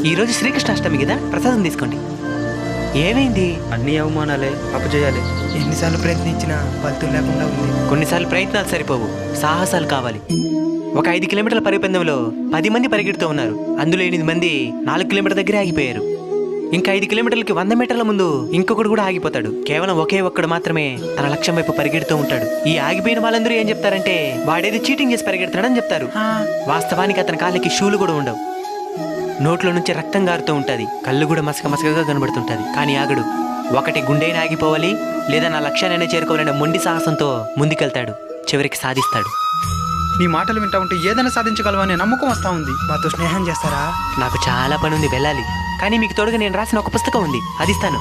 ఈరోజు శ్రీకృష్ణాష్టమి కదా, ప్రసాదం తీసుకోండి. ఏమైంది? అన్ని అవమానాలే, అపజయాలే. ఎన్నిసార్లు ప్రయత్నించినా ఫలితం లేకుండా ఉంది. కొన్నిసార్లు ప్రయత్నాలు సరిపోవు, సాహసాలు కావాలి. ఒక 5 కిలోమీటర్ల పరిపందెంలో 10 మంది పరిగెడుతూ ఉన్నారు. అందులో 8 మంది 4 కిలోమీటర్ల దగ్గరే ఆగిపోయారు. ఇంకా 5 కిలోమీటర్లకి 100 మీటర్ల ముందు ఇంకొకడు కూడా ఆగిపోతాడు. కేవలం ఒకే ఒక్కడు మాత్రమే తన లక్ష్యం వైపు పరిగెడుతూ ఉంటాడు. ఈ ఆగిపోయిన వాళ్ళందరూ ఏం చెప్తారంటే వాడేది చీటింగ్ చేసి పరిగెడుతున్నాడని చెప్తారు. వాస్తవానికి అతని కాళ్ళకి షూలు కూడా ఉండవు. నోట్లో నుంచి రక్తం గారుతూ ఉంటుంది, కళ్ళు కూడా మసకగా కనబడుతుంటది. కానీ ఆగడు. ఒకటి గుండెని ఆగిపోవాలి, లేదా నా లక్ష్యాన్ని చేరుకోవాలనే మొండి సాహసంతో ముందుకెళ్తాడు. చివరికి సాధిస్తాడు. నీ మాటలు వింటా ఉంటే ఏదైనా సాధించగలవు అనే నమ్మకం వస్తా ఉంది. మాతో స్నేహం చేస్తారా? నాకు చాలా పని ఉంది, వెళ్ళాలి. కానీ మీకు తోడుగా నేను రాసిన ఒక పుస్తకం ఉంది, అది ఇస్తాను.